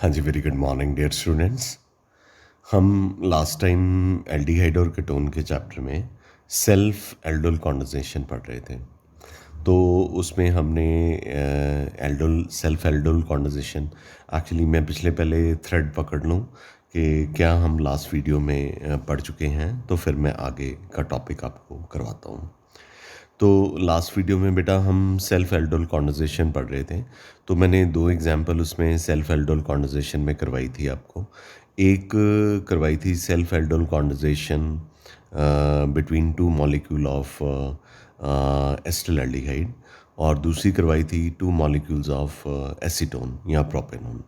हाँ जी, very good morning dear students. हम लास्ट टाइम एल्डिहाइड और कीटोन के चैप्टर में सेल्फ एल्डोल कॉन्वर्सेशन पढ़ रहे थे। तो उसमें हमने aldol self aldol conversation, actually मैं पहले थ्रेड पकड़ लूँ कि क्या हम लास्ट वीडियो में पढ़ चुके हैं, तो फिर मैं आगे का टॉपिक आपको करवाता हूँ। तो लास्ट वीडियो में बेटा हम सेल्फ एल्डोल कॉन्वर्सेशन पढ़ रहे थे। तो मैंने दो एग्जांपल उसमें सेल्फ एल्डोल कॉन्वर्सेशन में करवाई थी आपको। एक करवाई थी self aldol conversation between two molecule of acetaldehyde, और दूसरी करवाई थी टू मॉलिक्यूल्स ऑफ एसीटोन या प्रोपेनोन।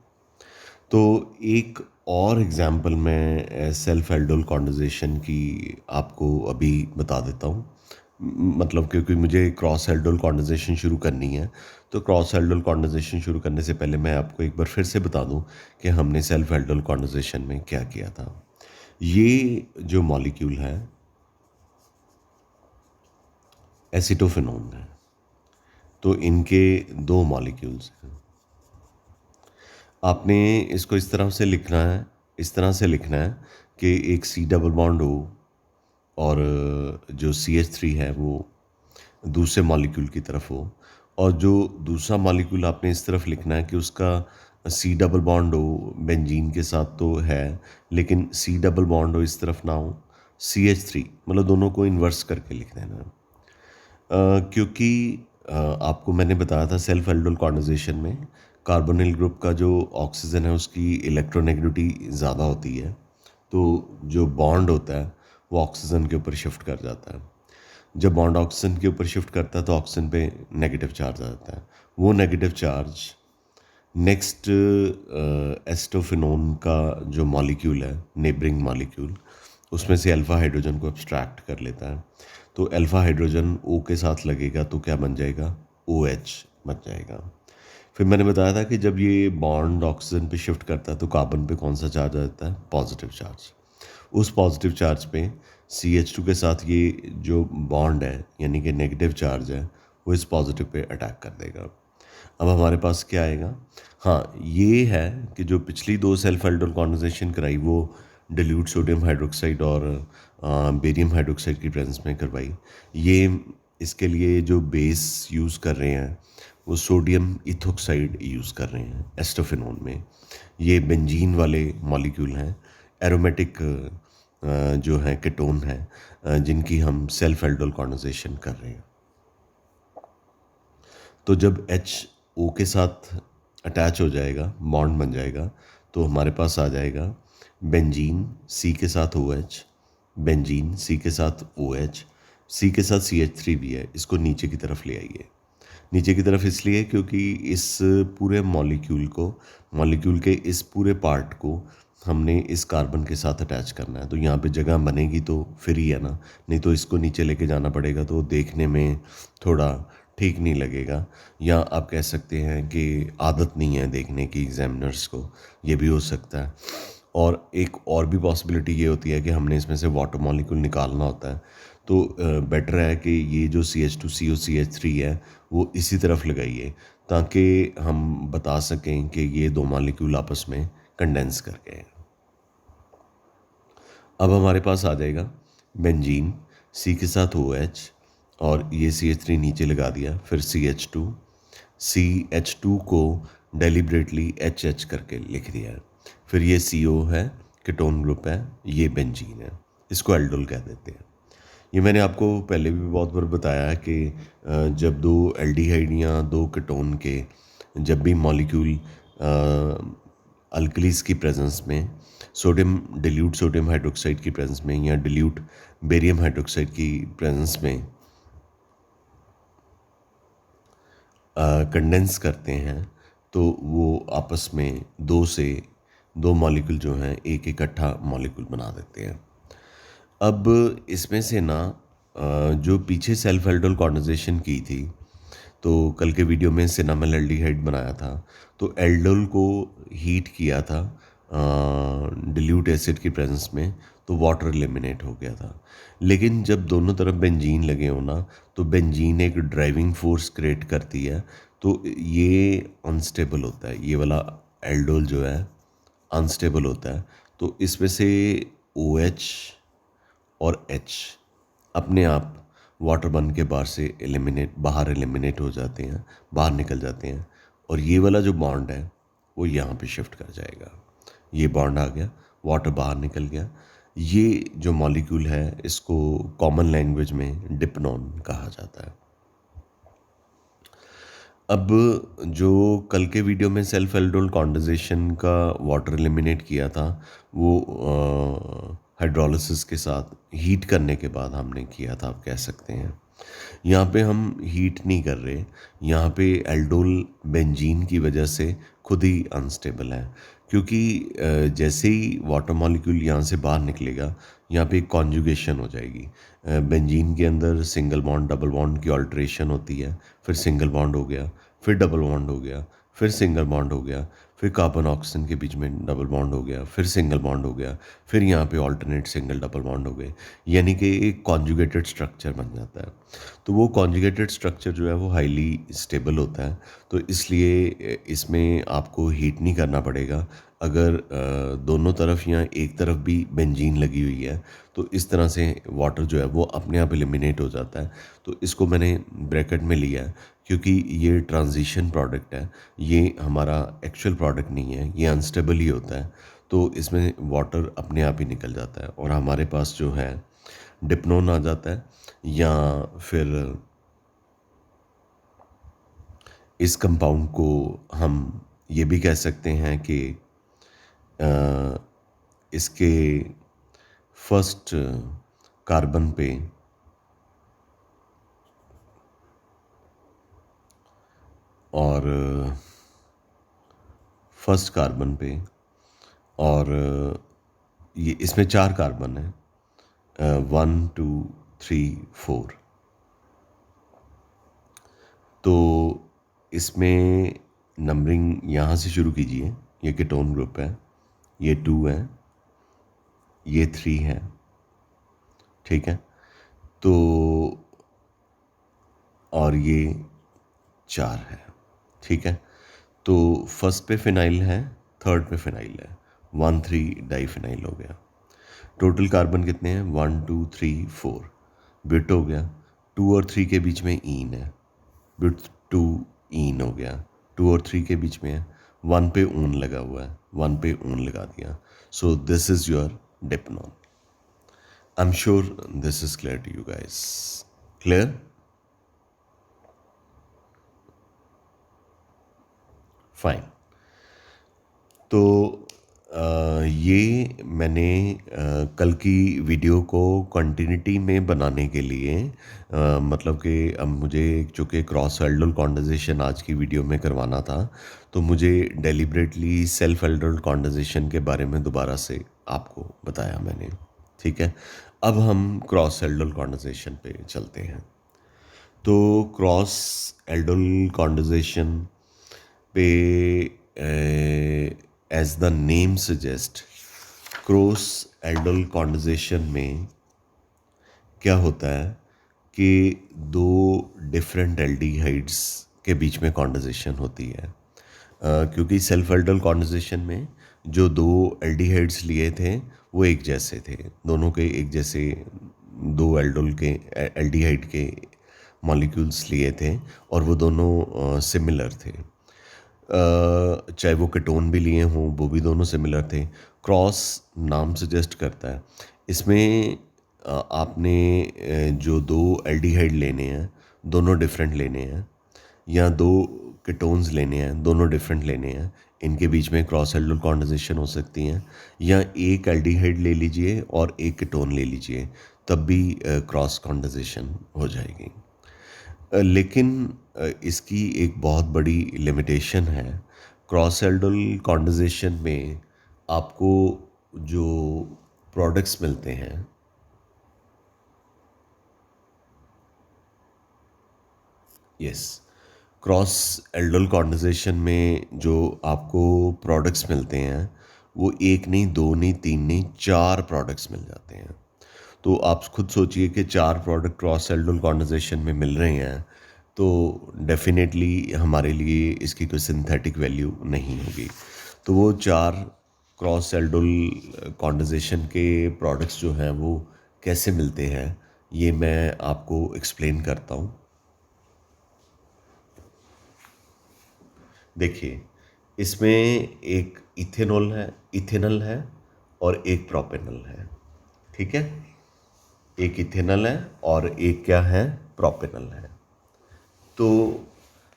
तो एक और एग्जांपल मैं सेल्फ एल्डोल कॉन्वर्सेशन की आपको अभी बता देता हूँ। मतलब क्योंकि मुझे क्रॉस एल्डोल कॉन्वर्सेशन शुरू करनी है, तो क्रॉस एल्डोल कॉन्वर्सेशन शुरू करने से पहले मैं आपको एक बार फिर से बता दूं कि हमने सेल्फ एल्डोल कॉन्वर्सेशन में क्या किया था। ये जो मॉलिक्यूल है एसिटोफेनोन है, तो इनके दो मॉलिक्यूल्स हैं। आपने इसको इस तरह से लिखना है, इस तरह से लिखना है कि एक सी डबल बॉन्ड हो और जो CH3 है वो दूसरे मॉलिक्यूल की तरफ हो, और जो दूसरा मॉलिक्यूल आपने इस तरफ लिखना है कि उसका सी डबल बॉन्ड हो बेंजीन के साथ तो है, लेकिन सी डबल बॉन्ड हो इस तरफ ना हो CH3, मतलब दोनों को इन्वर्स करके लिख देना। क्योंकि आपको मैंने बताया था सेल्फ एल्डोल कॉन्वर्सेशन में कार्बोनिल ग्रुप का जो ऑक्सीजन है उसकी इलेक्ट्रोनेगेटिविटी ज़्यादा होती है, तो जो बॉन्ड होता है वो ऑक्सीजन के ऊपर शिफ्ट कर जाता है। जब बॉन्ड ऑक्सीजन के ऊपर शिफ्ट करता है तो ऑक्सीजन पे नेगेटिव चार्ज आ जाता है। वो नेगेटिव चार्ज नेक्स्ट एस्टोफिनोन का जो मॉलिक्यूल है, नेबरिंग मॉलिक्यूल, उसमें से अल्फ़ा हाइड्रोजन को एब्स्ट्रैक्ट कर लेता है। तो अल्फ़ा हाइड्रोजन O के साथ लगेगा तो क्या बन जाएगा, OH बन जाएगा। फिर मैंने बताया था कि जब ये बॉन्ड ऑक्सीजन पे शिफ्ट करता है तो कार्बन पे कौन सा चार्ज आ जाता है, पॉजिटिव चार्ज। उस पॉजिटिव चार्ज पे CH2 के साथ ये जो बॉन्ड है यानी कि नेगेटिव चार्ज है वो इस पॉजिटिव पे अटैक कर देगा। अब हमारे पास क्या आएगा, हाँ ये है कि जो पिछली दो सेल्फ एल्डोल कॉन्वर्सेशन कराई वो डिल्यूट सोडियम हाइड्रोक्साइड और बेरियम हाइड्रोक्साइड की प्रेजेंस में करवाई। ये इसके लिए जो बेस यूज़ कर रहे हैं वो सोडियम इथोक्साइड यूज़ कर रहे हैं एस्टोफिनोन में। ये बेंजीन वाले मॉलिक्यूल हैं, एरोमेटिक जो है कीटोन है जिनकी हम सेल्फ एल्डोल कॉन्वर्सेशन कर रहे हैं। तो जब HO के साथ अटैच हो जाएगा, बॉन्ड बन जाएगा, तो हमारे पास आ जाएगा बेंजीन C के साथ OH, बेंजीन C के साथ OH, C के साथ CH3 भी है। इसको नीचे की तरफ ले आइए। नीचे की तरफ इसलिए क्योंकि इस पूरे मॉलिक्यूल के इस पूरे पार्ट को हमने इस कार्बन के साथ अटैच करना है, तो यहाँ पे जगह बनेगी तो फिर ही है ना, नहीं तो इसको नीचे लेके जाना पड़ेगा तो देखने में थोड़ा ठीक नहीं लगेगा, या आप कह सकते हैं कि आदत नहीं है देखने की एग्जामिनर्स को, ये भी हो सकता है। और एक और भी पॉसिबिलिटी ये होती है कि हमने इसमें से वाटर मॉलिक्यूल निकालना होता है, तो बेटर है कि ये जो CH2CO CH3 है वो इसी तरफ लगाइए ताकि हम बता सकें कि ये दो मॉलिक्यूल आपस में कंडेंस कर गए। अब हमारे पास आ जाएगा बेंजीन C के साथ OH, और ये CH3 नीचे लगा दिया, फिर CH2 को डेलिबरेटली HH करके लिख दिया है। फिर ये CO है, कीटोन ग्रुप है, ये बेंजीन है, इसको एल्डोल कह देते हैं। ये मैंने आपको पहले भी बहुत बार बताया है कि जब दो एल्डिहाइड या दो कीटोन के जब भी मॉलिक्यूल अल्कलीज की प्रेजेंस में डिल्यूट सोडियम हाइड्रोक्साइड की प्रेजेंस में या डिल्यूट बेरियम हाइड्रोक्साइड की प्रेजेंस में कंडेंस करते हैं, तो वो आपस में दो मॉलिक्यूल जो हैं एक इकट्ठा मॉलिक्यूल बना देते हैं। अब इसमें से ना जो पीछे सेल्फ एल्डोल कॉन्वर्सेशन की थी, तो कल के वीडियो में सिनामल एल्डिहाइड बनाया था, तो एल्डोल को हीट किया था डिल्यूट एसिड की प्रेजेंस में, तो वाटर एलिमिनेट हो गया था। लेकिन जब दोनों तरफ बेंजीन लगे हो ना, तो बेंजीन एक ड्राइविंग फोर्स क्रिएट करती है, तो ये अनस्टेबल होता है। ये वाला एल्डोल जो है अनस्टेबल होता है, तो इसमें से OH और H अपने आप वाटर बन के बाहर एलिमिनेट हो जाते हैं, बाहर निकल जाते हैं, और ये वाला जो बॉन्ड है वो यहाँ पे शिफ्ट कर जाएगा। ये बॉन्ड आ गया, वाटर बाहर निकल गया। ये जो मॉलिक्यूल है इसको कॉमन लैंग्वेज में डिप्नॉन कहा जाता है। अब जो कल के वीडियो में सेल्फ एल्डोल कॉन्डेंसेशन का वाटर एलिमिनेट किया था, वो हाइड्रोलिसिस के साथ हीट करने के बाद हमने किया था, आप कह सकते हैं। यहाँ पे हम हीट नहीं कर रहे, यहाँ पे एल्डोल बेंजीन की वजह से खुद ही अनस्टेबल है, क्योंकि जैसे ही वाटर मॉलिक्यूल यहाँ से बाहर निकलेगा, यहाँ पे एक कॉन्जुगेशन हो जाएगी। बेंजीन के अंदर सिंगल बॉन्ड डबल बॉन्ड की ऑल्ट्रेशन होती है, फिर सिंगल बॉन्ड हो गया, फिर डबल बॉन्ड हो गया, फिर सिंगल बॉन्ड हो गया, फिर कार्बन ऑक्सीजन के बीच में डबल बॉन्ड हो गया, फिर सिंगल बॉन्ड हो गया, फिर यहाँ पे ऑल्टरनेट सिंगल डबल बॉन्ड हो गए, यानी कि एक कॉन्जुगेटेड स्ट्रक्चर बन जाता है। तो वो कॉन्जुगेटेड स्ट्रक्चर जो है वो हाईली स्टेबल होता है, तो इसलिए इसमें आपको हीट नहीं करना पड़ेगा। अगर दोनों तरफ या एक तरफ भी बेंजीन लगी हुई है, तो इस तरह से वाटर जो है वो अपने आप एलिमिनेट हो जाता है। तो इसको मैंने ब्रैकेट में लिया है, क्योंकि ये ट्रांजिशन प्रोडक्ट है, ये हमारा एक्चुअल प्रोडक्ट नहीं है, ये अनस्टेबल ही होता है। तो इसमें वाटर अपने आप ही निकल जाता है और हमारे पास जो है डिप्नोन आ जाता है, या फिर इस कंपाउंड को हम ये भी कह सकते हैं कि अ, इसके फर्स्ट कार्बन पे और फर्स्ट कार्बन पे और ये इसमें 4 कार्बन है, 1 2 3 4। तो इसमें नंबरिंग यहाँ से शुरू कीजिए। ये कीटोन ग्रुप है, ये 2 है, ये 3 है, ठीक है। तो और ये 4 है, ठीक है। तो फर्स्ट पे फिनाइल है, थर्ड पे फिनाइल है, 1 3 डाइफिनाइल हो गया। टोटल कार्बन कितने हैं? 1 2 3 4। ब्यूट हो गया, 2 और 3 के बीच में ईन है, ब्यूट 2 ईन हो गया। 2 और 3 के बीच में है, 1 पे ऊन लगा हुआ है, 1 पे ऊन लगा दिया। So this is your dypnone. I am sure this is clear to you guys. Clear? Fine. तो ये मैंने कल की वीडियो को कंटिन्यूटी में बनाने के लिए मतलब कि अब मुझे चूँकि क्रॉस एल्डोल कॉन्डेंसेशन आज की वीडियो में करवाना था, तो मुझे डेलिबरेटली सेल्फ एल्डोल कॉन्डेंसेशन के बारे में दोबारा से आपको बताया मैंने, ठीक है। अब हम क्रॉस एल्डोल कॉन्डेंसेशन पे चलते हैं। तो क्रॉस एल्डोल कॉन्डेंसेशन पे as the name suggest, cross aldol condensation में क्या होता है कि दो डिफरेंट एल्डिहाइड्स के बीच में कॉन्डेंसेशन होती है। क्योंकि सेल्फ एल्डोल कॉन्डेंसेशन में जो दो एल्डिहाइड्स लिए थे वो एक जैसे थे, दोनों के एक जैसे दो एल्डिहाइड के मॉलिक्यूल्स लिए थे और वो दोनों सिमिलर थे। चाहे वो कीटोन भी लिए हों वो भी दोनों सिमिलर थे। क्रॉस नाम सजेस्ट करता है, इसमें आपने जो दो एल्डिहाइड लेने हैं दोनों डिफरेंट लेने हैं, या दो कीटोन्स लेने हैं दोनों डिफरेंट लेने हैं, इनके बीच में क्रॉस एल्डोल कॉन्डेंसेशन हो सकती हैं। या एक एल्डिहाइड ले लीजिए और एक कीटोन ले लीजिए, तब भी क्रॉस कॉन्डेंसेशन हो जाएगी। लेकिन इसकी एक बहुत बड़ी लिमिटेशन है। क्रॉस एल्डोल कॉन्डेंसेशन में आपको जो प्रोडक्ट्स मिलते हैं, यस, क्रॉस एल्डोल कॉन्डेंसेशन में जो आपको प्रोडक्ट्स मिलते हैं वो एक नहीं, दो नहीं, तीन नहीं, 4 प्रोडक्ट्स मिल जाते हैं। तो आप खुद सोचिए कि 4 प्रोडक्ट क्रॉस एल्डोल कॉन्डेंसेशन में मिल रहे हैं, तो डेफिनेटली हमारे लिए इसकी कोई सिंथेटिक वैल्यू नहीं होगी। तो वो 4 क्रॉस एल्डोल कॉन्डेंसेशन के प्रोडक्ट्स जो हैं वो कैसे मिलते हैं, ये मैं आपको एक्सप्लेन करता हूँ। देखिए, इसमें एक इथेनॉल है और एक प्रोपेनॉल है। ठीक है, एक इथेनॉल है और एक क्या है, प्रोपेनॉल है। तो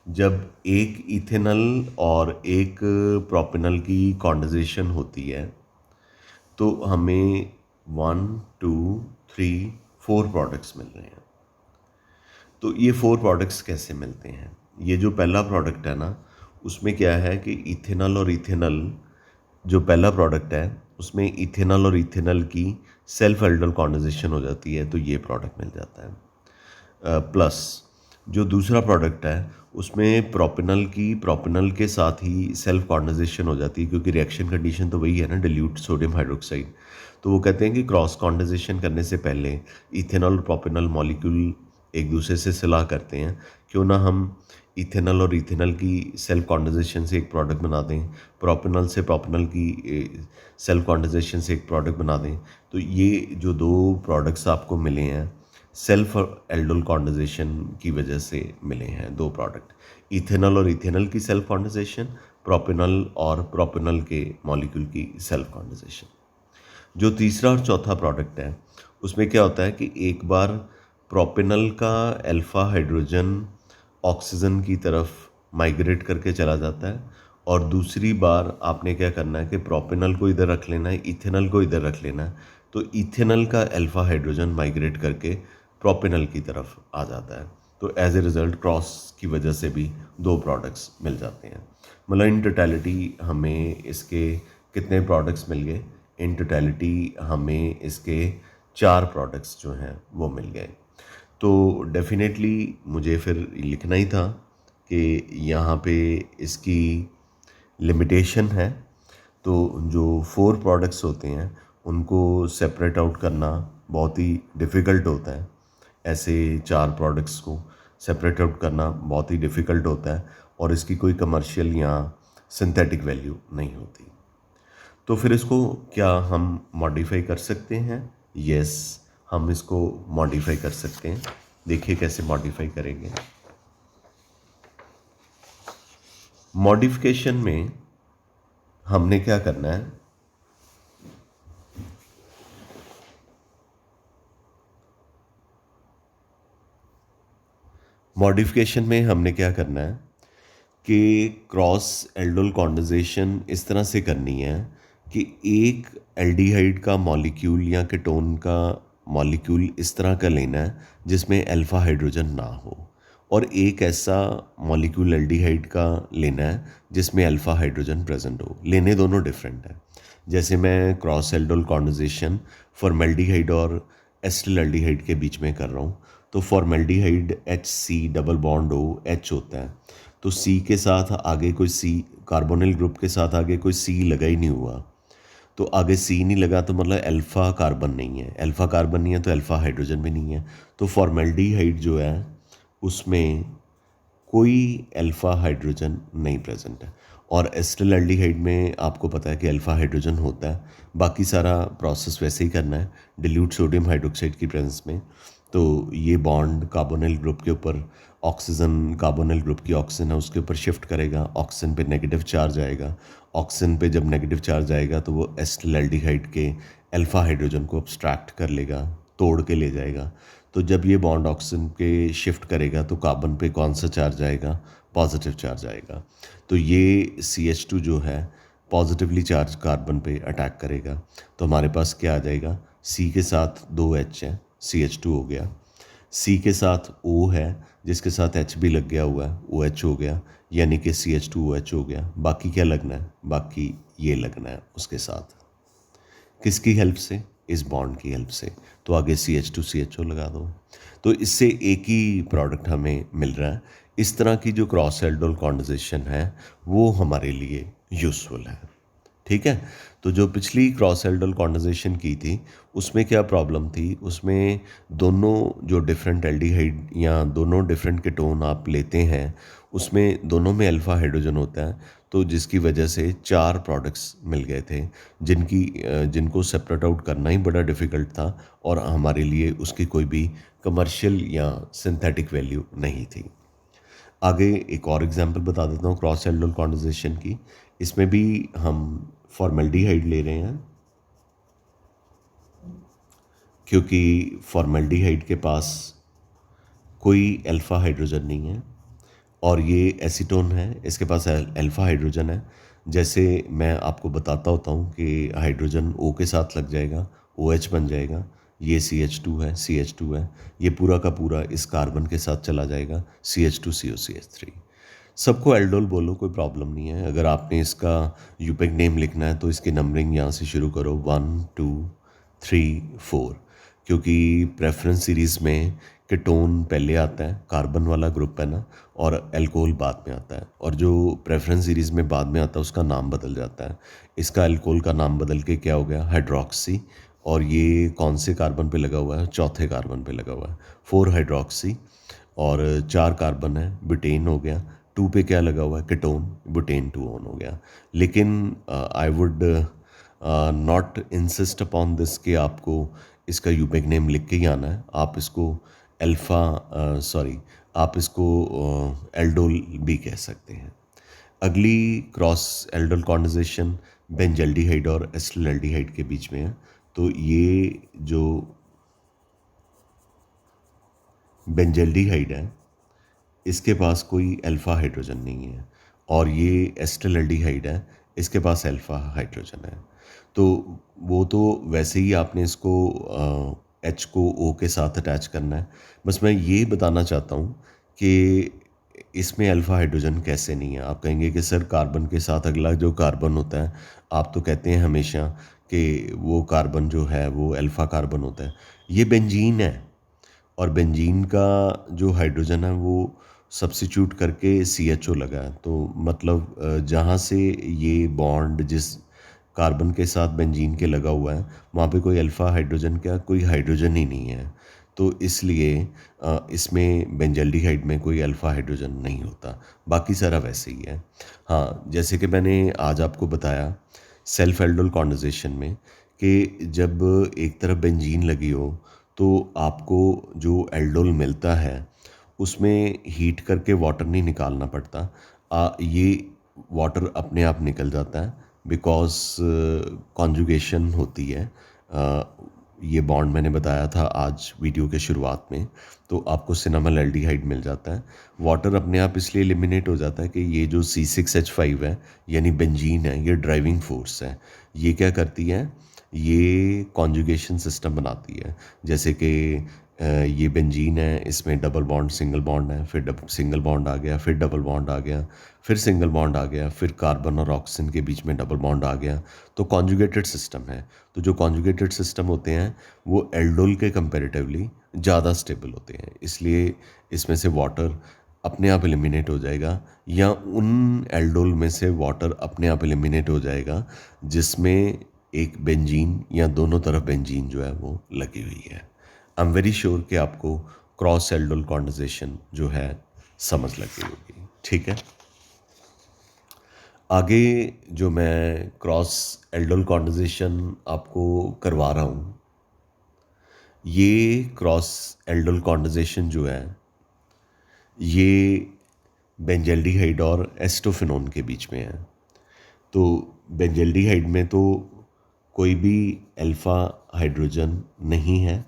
जब एक इथेनॉल और एक प्रोपेनॉल की कॉन्डेंसेशन होती है तो हमें 1 2 3 4 प्रोडक्ट्स मिल रहे हैं। तो ये 4 प्रोडक्ट्स कैसे मिलते हैं? ये जो पहला प्रोडक्ट है ना, उसमें क्या है कि इथेनॉल और इथेनॉल, जो पहला प्रोडक्ट है उसमें इथेनॉल और इथेनॉल की सेल्फ एल्डोल कॉन्डेंसेशन हो जाती है, तो ये प्रोडक्ट मिल जाता है। प्लस जो दूसरा प्रोडक्ट है उसमें प्रोपेनॉल के साथ ही सेल्फ कॉन्डेंसेशन हो जाती है, क्योंकि रिएक्शन कंडीशन तो वही है ना, डिल्यूट सोडियम हाइड्रोक्साइड। तो वो कहते हैं कि क्रॉस कॉन्डेंसेशन करने से पहले इथेनॉल और प्रोपेनॉल मॉलिक्यूल एक दूसरे से सलाह करते हैं, क्यों ना हम इथेनॉल और इथेनॉल की सेल्फ कॉन्डेंसेशन से एक प्रोडक्ट बना दें, प्रोपेनॉल से प्रोपेनॉल की सेल्फ कॉन्डेंसेशन से एक प्रोडक्ट बना दें। तो ये जो दो प्रोडक्ट्स आपको मिले हैं, सेल्फ एल्डोल कॉन्डेंसेशन की वजह से मिले हैं दो प्रोडक्ट, इथेनॉल और इथेनॉल की सेल्फ कॉन्डेंसेशन, प्रोपेनॉल और प्रोपेनॉल के मॉलिक्यूल की सेल्फ कॉन्डेंसेशन। जो तीसरा और चौथा प्रोडक्ट है उसमें क्या होता है कि एक बार प्रोपेनॉल का अल्फ़ा हाइड्रोजन ऑक्सीजन की तरफ माइग्रेट करके चला जाता है, और दूसरी बार आपने क्या करना है कि प्रोपेनॉल को इधर रख लेना है, इथेनॉल को इधर रख लेना है। तो इथेनॉल का अल्फ़ा हाइड्रोजन माइग्रेट करके प्रोपेनॉल की तरफ आ जाता है। तो एज ए रिज़ल्ट क्रॉस की वजह से भी दो प्रोडक्ट्स मिल जाते हैं। मतलब इन टोटलिटी हमें इसके कितने प्रोडक्ट्स मिल गए? इन टोटलिटी हमें इसके 4 प्रोडक्ट्स जो हैं वो मिल गए। तो डेफिनेटली मुझे फिर लिखना ही था कि यहाँ पे इसकी लिमिटेशन है। तो जो 4 प्रोडक्ट्स होते हैं उनको सेपरेट आउट करना बहुत ही डिफ़िकल्ट होता है। ऐसे 4 प्रोडक्ट्स को सेपरेट आउट करना बहुत ही डिफ़िकल्ट होता है, और इसकी कोई कमर्शियल या सिंथेटिक वैल्यू नहीं होती। तो फिर इसको क्या हम मॉडिफाई कर सकते हैं? यस, हम इसको मॉडिफाई कर सकते हैं। देखिए कैसे मॉडिफाई करेंगे। मॉडिफिकेशन में हमने क्या करना है, मॉडिफिकेशन में हमने क्या करना है कि क्रॉस एल्डोल कॉन्डेंसेशन इस तरह से करनी है कि एक एल्डिहाइड का मॉलिक्यूल या कीटोन का मॉलिक्यूल इस तरह का लेना है जिसमें अल्फ़ा हाइड्रोजन ना हो, और एक ऐसा मॉलिक्यूल एल्डिहाइड का लेना है जिसमें अल्फ़ा हाइड्रोजन प्रेजेंट हो। लेने दोनों डिफरेंट है। जैसे मैं क्रॉस एल्डोल कॉन्डेंसेशन फॉर्मेल्डिहाइड और एसिटिल्डिहाइड के बीच में कर रहा हूँ, तो formaldehyde HC double bond OH होता है, तो C के साथ आगे कोई C, कार्बोनिल ग्रुप के साथ आगे कोई C लगा ही नहीं हुआ। तो आगे C नहीं लगा तो मतलब अल्फ़ा कार्बन नहीं है, अल्फ़ा कार्बन नहीं है तो अल्फ़ा हाइड्रोजन भी नहीं है। तो फॉर्मेल्डिहाइड जो है उसमें कोई अल्फ़ा हाइड्रोजन नहीं प्रेजेंट है, और एसिटिल्डिहाइड में आपको पता है कि अल्फ़ा हाइड्रोजन होता है। बाकी सारा प्रोसेस वैसे ही करना है डिल्यूट सोडियम हाइड्रोक्साइड की प्रेजेंस में। तो ये बॉन्ड कार्बोनिल ग्रुप के ऊपर ऑक्सीजन, कार्बोनिल ग्रुप की ऑक्सीजन है उसके ऊपर शिफ्ट करेगा, ऑक्सीजन पे नेगेटिव चार्ज आएगा। ऑक्सीजन पे जब नेगेटिव चार्ज आएगा तो वो एसिटिल्डिहाइड के अल्फ़ा हाइड्रोजन को अब्स्ट्रैक्ट कर लेगा, तोड़ के ले जाएगा। तो जब ये बॉन्ड ऑक्सीजन पे शिफ्ट करेगा तो कार्बन पे कौन सा चार्ज आएगा? पॉजिटिव चार्ज आएगा। तो ये CH2 जो है पॉजिटिवली चार्ज कार्बन पे अटैक करेगा, तो हमारे पास क्या आ जाएगा? C के साथ 2 H है, CH2 हो गया। C के साथ O है जिसके साथ H भी लग गया हुआ है, OH हो गया, यानी कि CH2OH हो गया। बाकी क्या लगना है? बाकी ये लगना है उसके साथ। किसकी हेल्प से? इस बॉन्ड की हेल्प से। तो आगे CH2CHO लगा दो। तो इससे एक ही प्रोडक्ट हमें मिल रहा है। इस तरह की जो क्रॉस एल्डोल कॉन्डेंसेशन है वो हमारे लिए यूज़फुल है। ठीक है, तो जो पिछली क्रॉस एल्डोल कॉन्डेंसेशन की थी उसमें क्या प्रॉब्लम थी? उसमें दोनों जो डिफरेंट एल्डिहाइड या दोनों डिफरेंट कीटोन आप लेते हैं उसमें दोनों में अल्फ़ा हाइड्रोजन होता है, तो जिसकी वजह से 4 प्रोडक्ट्स मिल गए थे जिनको सेपरेट आउट करना ही बड़ा डिफ़िकल्ट था और हमारे लिए उसकी कोई भी कमर्शियल या सिंथेटिक वैल्यू नहीं थी। आगे एक और एग्जांपल बता देता हूँ क्रॉस एल्डोल कॉन्वर्जेशन की। इसमें भी हम फॉर्मल्डिहाइड ले रहे हैं क्योंकि फॉर्मल्डिहाइड के पास कोई अल्फ़ा हाइड्रोजन नहीं है और ये एसीटोन है, इसके पास अल्फ़ा हाइड्रोजन है। जैसे मैं आपको बताता होता हूँ कि हाइड्रोजन O के साथ लग जाएगा, OH बन जाएगा, ये CH2 है, CH2 है, ये पूरा का पूरा इस कार्बन के साथ चला जाएगा, CH2COCH3। सबको एल्डोल बोलो, कोई प्रॉब्लम नहीं है। अगर आपने इसका यूपेक नेम लिखना है तो इसकी नंबरिंग यहाँ से शुरू करो 1 2 3 4, क्योंकि प्रेफरेंस सीरीज़ में कीटोन पहले आता है, कार्बन वाला ग्रुप है ना, और अल्कोहल बाद में आता है, और जो प्रेफरेंस सीरीज़ में बाद में आता है उसका नाम बदल जाता है। इसका अल्कोहल का नाम बदल के क्या हो गया, हाइड्रोक्सी, और ये कौन से कार्बन पे लगा हुआ है, चौथे कार्बन पे लगा हुआ है, 4 हाइड्रोक्सी, और 4 कार्बन है, ब्यूटेन हो गया, 2 पे क्या लगा हुआ है, कीटोन, ब्यूटेन 2 ऑन हो गया। लेकिन I would not insist upon this कि आपको इसका यूपेक नेम लिख के ही आना है। आप इसको आप इसको एल्डोल भी कह सकते हैं। अगली क्रॉस एल्डोल कॉन्वर्जेशन बेंजल्डिहाइड और एसिटिल्डिहाइड के बीच में है। तो ये जो बेंजल्डिहाइड है इसके पास कोई अल्फ़ा हाइड्रोजन नहीं है, और ये एसिटिल्डिहाइड है, इसके पास अल्फ़ा हाइड्रोजन है। तो वो तो वैसे ही आपने इसको एच को ओ के साथ अटैच करना है। बस मैं ये बताना चाहता हूँ कि इसमें अल्फ़ा हाइड्रोजन कैसे नहीं है। आप कहेंगे कि सर कार्बन के साथ अगला जो कार्बन होता है, आप तो कहते हैं हमेशा कि वो कार्बन जो है वो अल्फ़ा कार्बन होता है। ये बेंजीन है, और बेंजीन का जो हाइड्रोजन है वो सब्स्टिट्यूट करके CHO लगा है। तो मतलब जहाँ से ये बॉन्ड जिस कार्बन के साथ बेंजीन के लगा हुआ है वहाँ पे कोई अल्फ़ा हाइड्रोजन क्या, कोई हाइड्रोजन ही नहीं है। तो इसलिए इसमें बेंजल्डिहाइड में कोई अल्फ़ा हाइड्रोजन नहीं होता, बाकी सारा वैसे ही है। हाँ, जैसे कि मैंने आज आपको बताया सेल्फ एल्डोल कॉन्वर्जेशन में कि जब एक तरफ बेंजीन लगी हो तो आपको जो एल्डोल मिलता है उसमें हीट करके वाटर नहीं निकालना पड़ता। ये वाटर अपने आप निकल जाता है, बिकॉज कॉन्जुगेशन होती है। ये बॉन्ड मैंने बताया था आज वीडियो के शुरुआत में। तो आपको सिनेमल एल्डिहाइड मिल जाता है। वाटर अपने आप इसलिए एलिमिनेट हो जाता है कि ये जो C6H5 है यानी बेंजीन है, ये ड्राइविंग फोर्स है। ये क्या करती है, ये कॉन्जुगेशन सिस्टम बनाती है। जैसे कि ये बेंजीन है, इसमें डबल बॉन्ड सिंगल बॉन्ड है, फिर सिंगल बॉन्ड आ गया, फिर डबल बॉन्ड आ गया, फिर सिंगल बॉन्ड आ गया, फिर कार्बन और ऑक्सीजन के बीच में डबल बॉन्ड आ गया। तो कॉन्जुगेटेड सिस्टम है। तो जो कॉन्जुगेटेड सिस्टम होते हैं वो एल्डोल के कंपैरेटिवली ज़्यादा स्टेबल होते हैं, इसलिए इसमें से वाटर अपने आप एलिमिनेट हो जाएगा, या उन एल्डोल में से वाटर अपने आप एलिमिनेट हो जाएगा जिसमें एक बेंजीन या दोनों तरफ बेंजीन जो है वो लगी हुई है। आई एम वेरी श्योर कि आपको क्रॉस एल्डोल कॉन्वर्जेशन जो है समझ लग गई होगी। ठीक है, आगे जो मैं क्रॉस एल्डोल कॉन्वर्जेशन आपको करवा रहा हूँ, ये क्रॉस एल्डोल कॉन्वर्जेशन जो है ये बेंजल्डिहाइड और एस्टोफिनोन के बीच में है। तो बेंजल्डिहाइड में तो कोई भी अल्फ़ा हाइड्रोजन नहीं है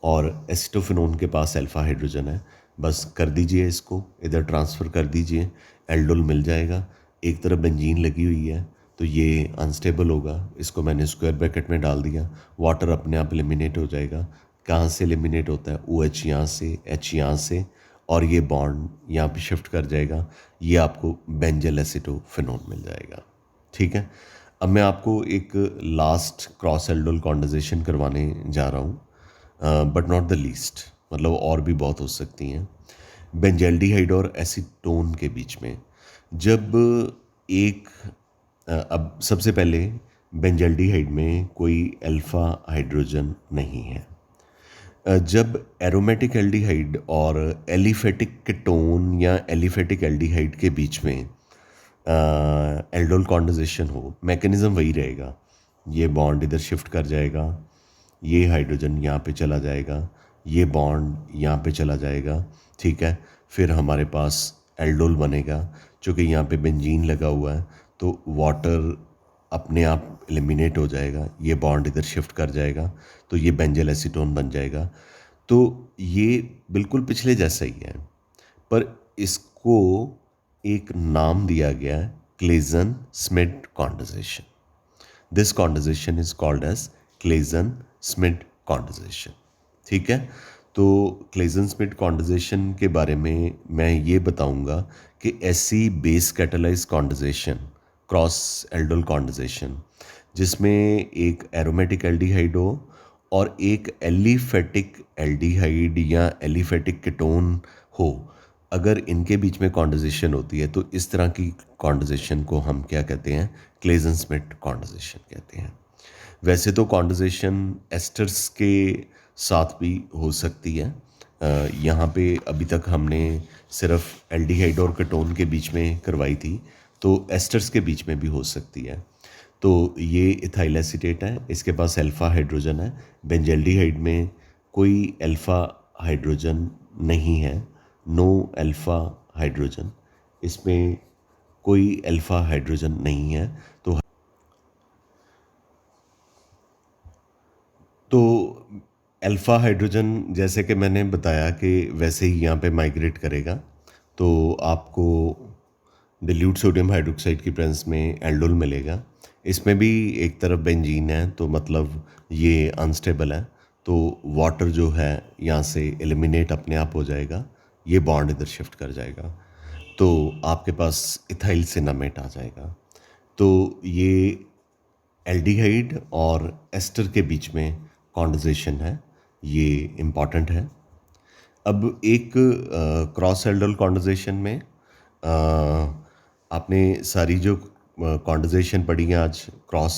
और एसिटोफिनोन के पास अल्फ़ा हाइड्रोजन है। बस कर दीजिए, इसको इधर ट्रांसफ़र कर दीजिए, एल्डोल मिल जाएगा। एक तरफ बेंजीन लगी हुई है तो ये अनस्टेबल होगा, इसको मैंने स्क्वायर ब्रैकेट में डाल दिया। वाटर अपने आप एलिमिनेट हो जाएगा। कहाँ से एलिमिनेट होता है, OH यहाँ से, H यहाँ से, और ये बॉन्ड यहाँ पे शिफ्ट कर जाएगा। ये आपको बेंजल एसिटोफिनोन मिल जाएगा। ठीक है, अब मैं आपको एक लास्ट क्रॉस एल्डोल कॉन्वर्जेशन करवाने जा रहा हूँ, बट नॉट द लीस्ट, मतलब और भी बहुत हो सकती हैं। बेंजल्डिहाइड और एसीटोन के बीच में जब एक अब सबसे पहले बेंजल्डिहाइड में कोई अल्फ़ा हाइड्रोजन नहीं है। जब एरोमेटिक एल्डिहाइड और एलिफेटिक कीटोन या एलिफेटिक एल्डिहाइड के बीच में एल्डोल कॉन्डेंसेशन हो, मैकेनिज़्म वही रहेगा। ये बॉन्ड इधर शिफ्ट कर जाएगा, ये हाइड्रोजन यहाँ पे चला जाएगा, ये बॉन्ड यहाँ पे चला जाएगा, ठीक है। फिर हमारे पास एल्डोल बनेगा, चूँकि यहाँ पे बेंजीन लगा हुआ है तो वाटर अपने आप एलिमिनेट हो जाएगा, ये बॉन्ड इधर शिफ्ट कर जाएगा, तो ये बेंजल एसीटोन बन जाएगा। तो ये बिल्कुल पिछले जैसा ही है, पर इसको एक नाम दिया गया है, Claisen Schmidt condensation. This condensation is called as Claisen Schmidt condensation, ठीक है। तो क्लेजन स्मिट कॉन्डेंसेशन के बारे में मैं ये बताऊंगा कि ऐसी base catalyse condensation, cross aldol condensation, जिसमें एक एरोमेटिक एल्डिहाइड हो और एक एलिफेटिक एल्डिहाइड या एलिफेटिक कीटोन हो, अगर इनके बीच में कॉन्डेंसेशन होती है तो इस तरह की कॉन्डेंसेशन को हम क्या कहते हैं, क्लेजन स्मिट कॉन्डेंसेशन कहते हैं। वैसे तो कॉन्डेंसेशन एस्टर्स के साथ भी हो सकती है। यहाँ पे अभी तक हमने सिर्फ एल्डिहाइड और कीटोन के बीच में करवाई थी, तो एस्टर्स के बीच में भी हो सकती है। तो ये इथाइल एसीटेट है, इसके पास अल्फ़ा हाइड्रोजन है। बेंजल्डिहाइड में कोई अल्फ़ा हाइड्रोजन नहीं है, नो अल्फ़ा हाइड्रोजन, इसमें कोई अल्फ़ा हाइड्रोजन नहीं है। तो अल्फ़ा हाइड्रोजन जैसे कि मैंने बताया कि वैसे ही यहाँ पे माइग्रेट करेगा, तो आपको डिल्यूट सोडियम हाइड्रोक्साइड की प्रेजेंस में एल्डोल मिलेगा। इसमें भी एक तरफ बेंजीन है, तो मतलब ये अनस्टेबल है, तो वाटर जो है यहाँ से एलिमिनेट अपने आप हो जाएगा, ये बॉन्ड इधर शिफ्ट कर जाएगा, तो आपके पास इथाइल सिनामेट आ जाएगा। तो ये एल्डिहाइड और एस्टर के बीच में कॉन्वर्जेशन है, ये इम्पॉर्टेंट है। अब एक क्रॉस एल्डोल कॉन्वर्जेशन में आपने सारी जो कॉन्वर्जेशन पढ़ी है आज, क्रॉस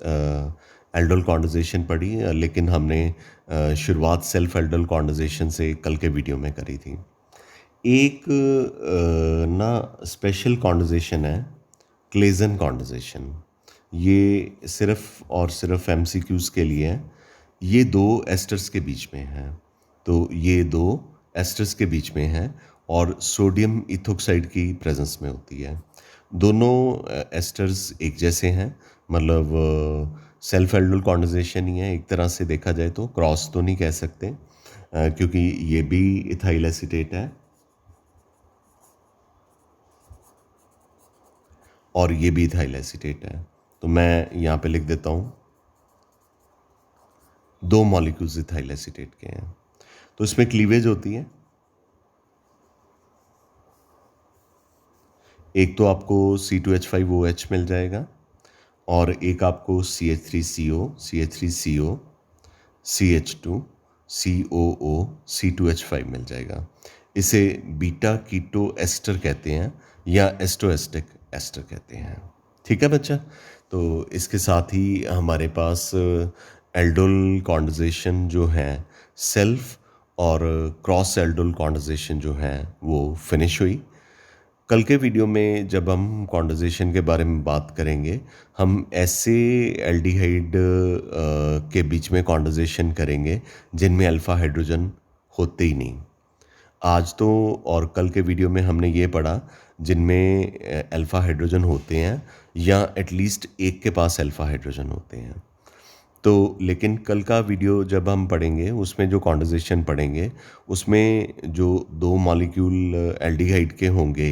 एल्डोल कॉन्वर्जेशन पढ़ी, लेकिन हमने शुरुआत सेल्फ एल्डोल कॉन्वर्जेशन से कल के वीडियो में करी थी। एक ना स्पेशल कॉन्वर्जेशन है, क्लेजन कॉन्वर्जेशन। ये सिर्फ और सिर्फ एमसीक्यूज़ के लिए है। ये दो एस्टर्स के बीच में है, तो ये दो एस्टर्स के बीच में है और सोडियम इथोक्साइड की प्रेजेंस में होती है। दोनों एस्टर्स एक जैसे हैं, मतलब सेल्फ एल्डोल कॉन्वर्जेशन ही है एक तरह से देखा जाए तो, क्रॉस तो नहीं कह सकते क्योंकि ये भी इथाइल एसीटेट है और ये भी इथाइल एसीटेट है। तो मैं यहाँ पे लिख देता हूँ, दो मॉलिक्यूल्स इथाइल एसीटेट के हैं, तो इसमें क्लीवेज होती है। एक तो आपको C2H5OH मिल जाएगा और एक आपको CH3CO, CH3CO, CH2, COO, C2H5 मिल जाएगा। इसे बीटा कीटो एस्टर कहते हैं या एस्टोएस्टिक एस्टर कहते हैं, ठीक है बच्चा। तो इसके साथ ही हमारे पास एल्डोल कॉन्वर्जेशन जो है, सेल्फ और क्रॉस एल्डोल कॉन्वर्जेशन जो है वो फिनिश हुई। कल के वीडियो में जब हम कॉन्वर्जेशन के बारे में बात करेंगे, हम ऐसे एल्डिहाइड के बीच में कॉन्वर्जेशन करेंगे जिनमें अल्फ़ा हाइड्रोजन होते ही नहीं। आज तो और कल के वीडियो में हमने ये पढ़ा जिनमें अल्फ़ा हाइड्रोजन होते हैं या एटलीस्ट एक के पास अल्फ़ा हाइड्रोजन होते हैं। तो लेकिन कल का वीडियो जब हम पढ़ेंगे उसमें जो कॉन्वर्जेशन पढ़ेंगे उसमें जो दो मॉलिक्यूल एल्डिहाइड के होंगे,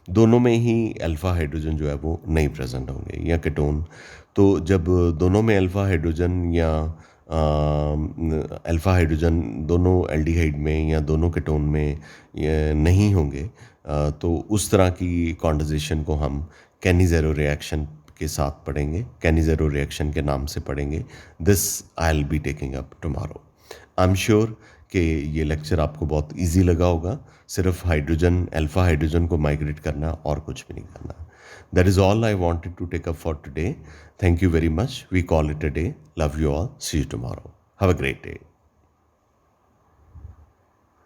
दोनों में ही अल्फ़ा हाइड्रोजन जो है वो नहीं प्रेजेंट होंगे या कीटोन। तो जब दोनों में अल्फ़ा हाइड्रोजन या अल्फ़ा हाइड्रोजन दोनों एल्डिहाइड में या दोनों कीटोन में नहीं होंगे, तो उस तरह की कॉन्वर्जेशन को हम कैनी-ज़ेरो रिएक्शन के साथ पढ़ेंगे, कैनी-ज़ेरो रिएक्शन के नाम से पढ़ेंगे। This I will be taking up tomorrow. I am sure कि ये लेक्चर आपको बहुत इजी लगा होगा। सिर्फ हाइड्रोजन, अल्फ़ा हाइड्रोजन को माइग्रेट करना और कुछ भी नहीं करना। That is all I wanted to take up for today. Thank you very much. We call it a day. Love you all. See you tomorrow. Have a great day.